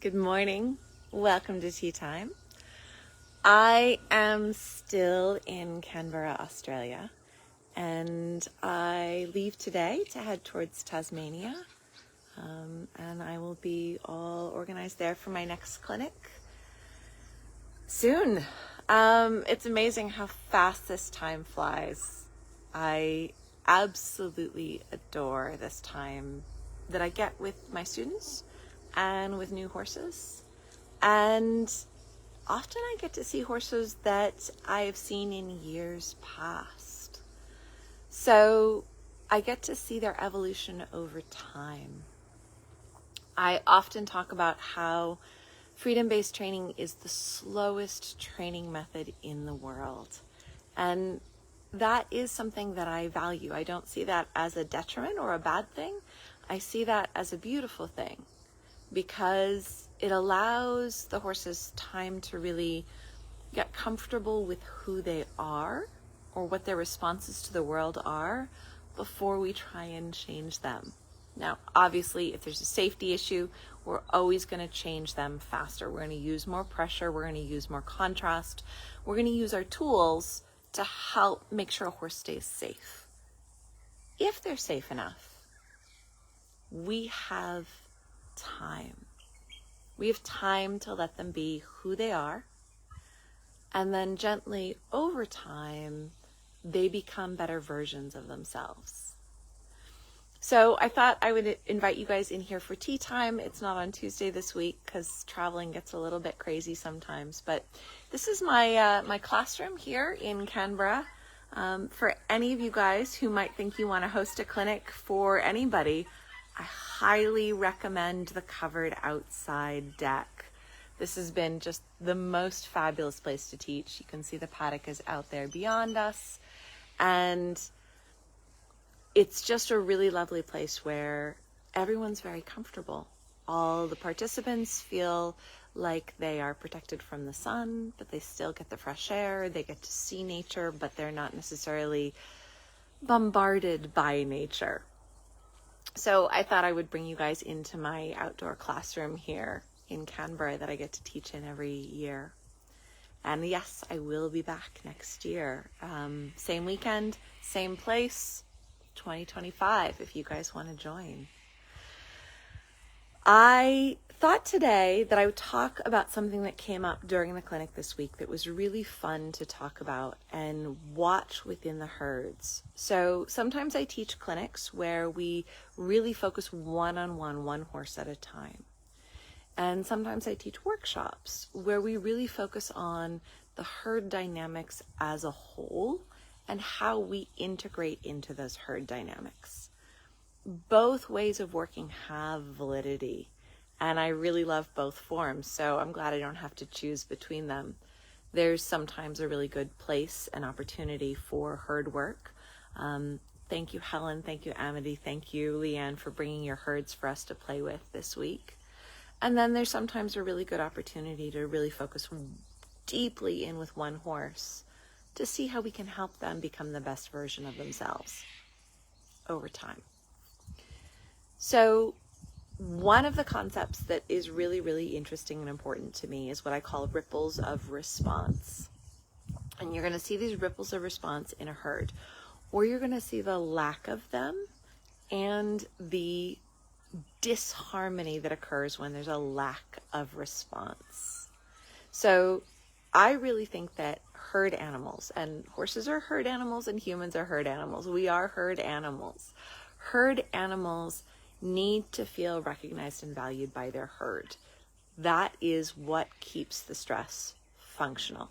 Good morning. Welcome to Tea Time. I am still in Canberra, Australia, and I leave today to head towards Tasmania, and I will be all organized there for my next clinic soon. It's amazing how fast this time flies. I absolutely adore this time that I get with my students and with new horses. And often I get to see horses that I have seen in years past. So I get to see their evolution over time. I often talk about how freedom-based training is the slowest training method in the world. And that is something that I value. I don't see that as a detriment or a bad thing. I see that as a beautiful thing because it allows the horses time to really get comfortable with who they are or what their responses to the world are before we try and change them. Now, obviously, if there's a safety issue, we're always going to change them faster. We're going to use more pressure. We're going to use more contrast. We're going to use our tools to help make sure a horse stays safe. If they're safe enough, we have time. We have time to let them be who they are. And then gently, over time, they become better versions of themselves. So I thought I would invite you guys in here for tea time. It's not on Tuesday this week because traveling gets a little bit crazy sometimes. But this is my classroom here in Canberra. For any of you guys who might think you want to host a clinic for anybody, I highly recommend the covered outside deck. This has been just the most fabulous place to teach. You can see the paddock is out there beyond us. And it's just a really lovely place where everyone's very comfortable. All the participants feel like they are protected from the sun, but they still get the fresh air. They get to see nature, but they're not necessarily bombarded by nature. So I thought I would bring you guys into my outdoor classroom here in Canberra that I get to teach in every year. And yes, I will be back next year. Same weekend, same place, 2025, if you guys want to join. I thought today that I would talk about something that came up during the clinic this week that was really fun to talk about and watch within the herds. So sometimes I teach clinics where we really focus one-on-one, one horse at a time. And sometimes I teach workshops where we really focus on the herd dynamics as a whole and how we integrate into those herd dynamics. Both ways of working have validity, and I really love both forms, so I'm glad I don't have to choose between them. There's sometimes a really good place and opportunity for herd work. Thank you, Helen. Thank you, Amity. Thank you, Leanne, for bringing your herds for us to play with this week. And then there's sometimes a really good opportunity to really focus deeply in with one horse to see how we can help them become the best version of themselves over time. So one of the concepts that is really, really interesting and important to me is what I call ripples of response. And you're going to see these ripples of response in a herd, or you're going to see the lack of them and the disharmony that occurs when there's a lack of response. So I really think that herd animals, and horses are herd animals and humans are herd animals. We are herd animals. Herd animals need to feel recognized and valued by their herd. That is what keeps the stress functional.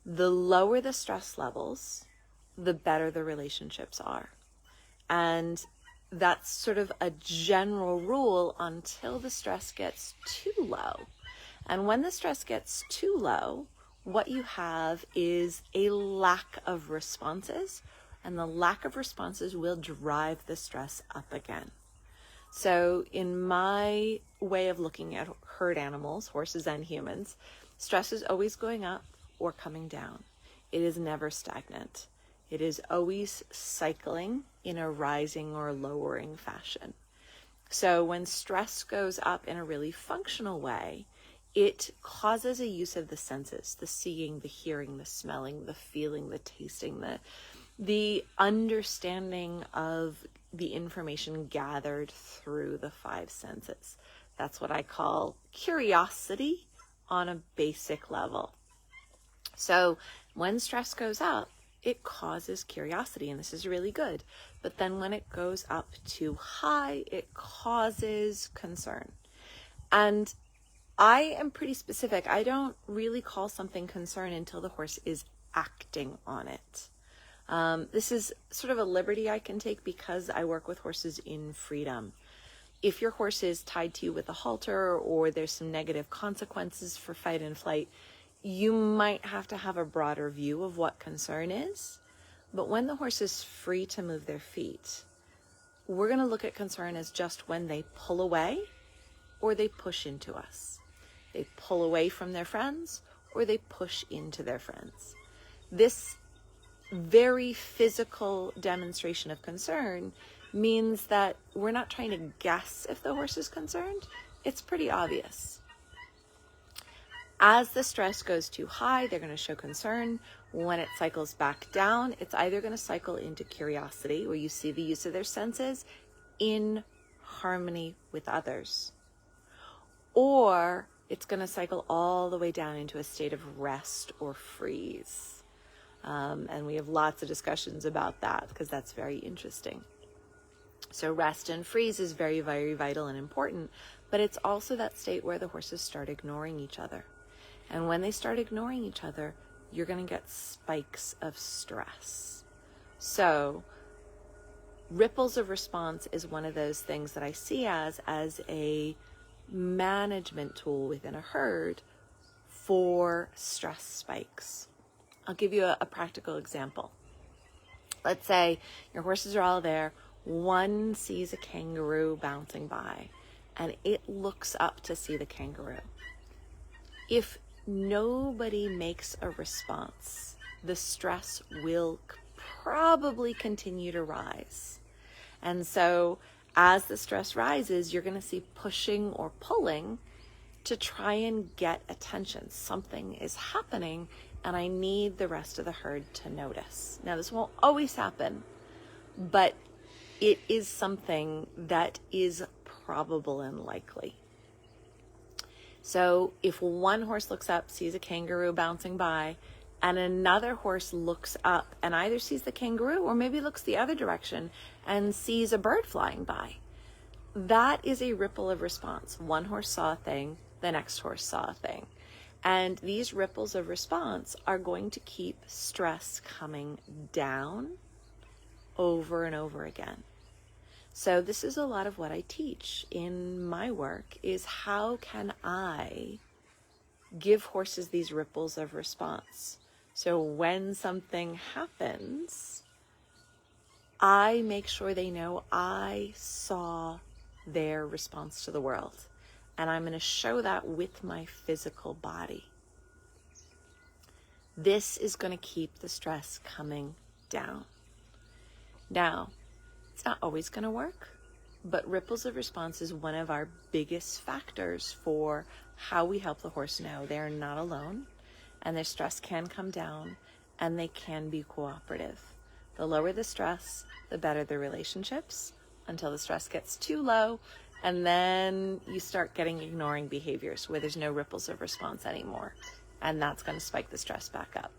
The lower the stress levels, the better the relationships are. And that's sort of a general rule until the stress gets too low. And when the stress gets too low, what you have is a lack of responses, and the lack of responses will drive the stress up again. So in my way of looking at herd animals, horses and humans, stress is always going up or coming down. It is never stagnant. It is always cycling in a rising or lowering fashion. So when stress goes up in a really functional way, it causes a use of the senses, the seeing, the hearing, the smelling, the feeling, the tasting, the understanding of the information gathered through the five senses. That's what I call curiosity on a basic level. So when stress goes up, it causes curiosity, and this is really good. But then when it goes up too high, it causes concern. And I am pretty specific. I don't really call something concern until the horse is acting on it. This is sort of a liberty I can take because I work with horses in freedom. If your horse is tied to you with a halter, or there's some negative consequences for fight and flight, you might have to have a broader view of what concern is. But when the horse is free to move their feet, we're going to look at concern as just when they pull away or they push into us. They pull away from their friends or they push into their friends. This very physical demonstration of concern means that we're not trying to guess if the horse is concerned. It's pretty obvious. As the stress goes too high, they're going to show concern. When it cycles back down, it's either going to cycle into curiosity, where you see the use of their senses in harmony with others, or it's going to cycle all the way down into a state of rest or freeze. And we have lots of discussions about that because that's very interesting. So rest and freeze is very, very vital and important, but it's also that state where the horses start ignoring each other. And when they start ignoring each other, you're going to get spikes of stress. So ripples of response is one of those things that I see as a management tool within a herd for stress spikes. I'll give you a practical example. Let's say your horses are all there. One sees a kangaroo bouncing by, and it looks up to see the kangaroo. If nobody makes a response, the stress will probably continue to rise. And so as the stress rises, you're going to see pushing or pulling to try and get attention. Something is happening, and I need the rest of the herd to notice. Now, this won't always happen, but it is something that is probable and likely. So if one horse looks up, sees a kangaroo bouncing by, and another horse looks up and either sees the kangaroo or maybe looks the other direction and sees a bird flying by, that is a ripple of response. One horse saw a thing, the next horse saw a thing. And these ripples of response are going to keep stress coming down over and over again. So this is a lot of what I teach in my work, is how can I give horses these ripples of response? So when something happens, I make sure they know I saw their response to the world. And I'm going to show that with my physical body. This is going to keep the stress coming down. Now, it's not always going to work, but ripples of response is one of our biggest factors for how we help the horse know they're not alone, and their stress can come down, and they can be cooperative. The lower the stress, the better the relationships, until the stress gets too low, and then you start getting ignoring behaviors where there's no ripples of response anymore, and that's going to spike the stress back up.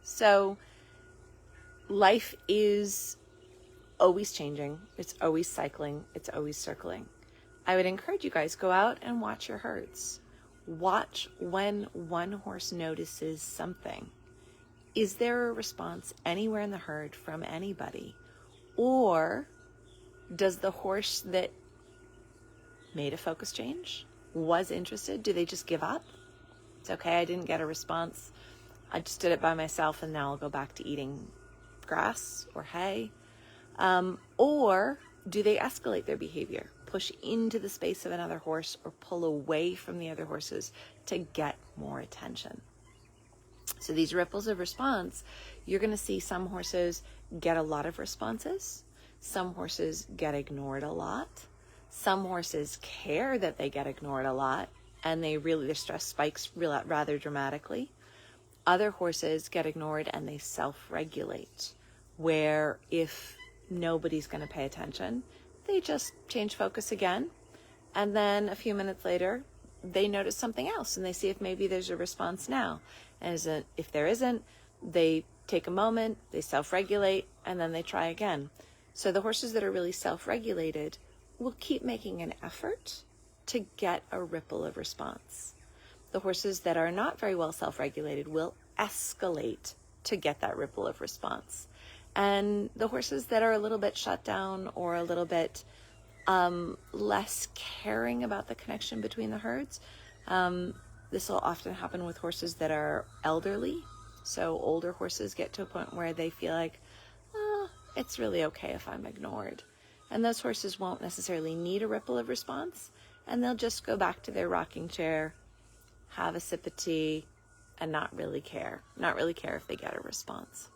So life is always changing. It's always cycling. It's always circling. I would encourage you guys, go out and watch your herds. Watch when one horse notices something. Is there a response anywhere in the herd from anybody? Or does the horse that made a focus change, was interested, do they just give up? It's okay, I didn't get a response. I just did it by myself, and now I'll go back to eating grass or hay. Or do they escalate their behavior, push into the space of another horse, or pull away from the other horses to get more attention? So these ripples of response, you're going to see some horses get a lot of responses. Some horses get ignored a lot. Some horses care that they get ignored a lot, and their stress spikes rather dramatically. Other horses get ignored and they self-regulate, where if nobody's going to pay attention, they just change focus again. And then a few minutes later, they notice something else and they see if maybe there's a response now. And if there isn't, they take a moment, they self-regulate, and then they try again. So the horses that are really self-regulated will keep making an effort to get a ripple of response. The horses that are not very well self-regulated will escalate to get that ripple of response. And the horses that are a little bit shut down or a little bit less caring about the connection between the herds, this will often happen with horses that are elderly. So older horses get to a point where they feel like, oh, it's really okay if I'm ignored. And those horses won't necessarily need a ripple of response, and they'll just go back to their rocking chair, have a sip of tea, and not really care if they get a response.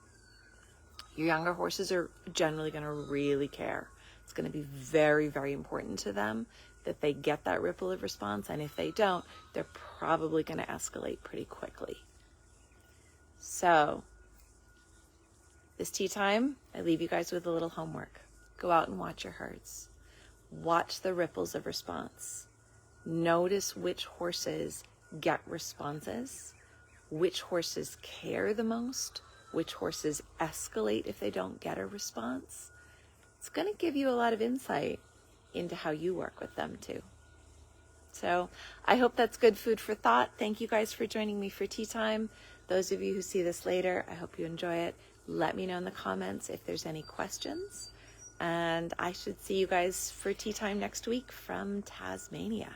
Your younger horses are generally going to really care. It's going to be very, very important to them that they get that ripple of response, and if they don't, they're probably going to escalate pretty quickly. So, this tea time, I leave you guys with a little homework. Go out and watch your herds. Watch the ripples of response. Notice which horses get responses, which horses care the most, which horses escalate if they don't get a response. It's going to give you a lot of insight into how you work with them too. So I hope that's good food for thought. Thank you guys for joining me for tea time. Those of you who see this later, I hope you enjoy it. Let me know in the comments if there's any questions. And I should see you guys for tea time next week from Tasmania.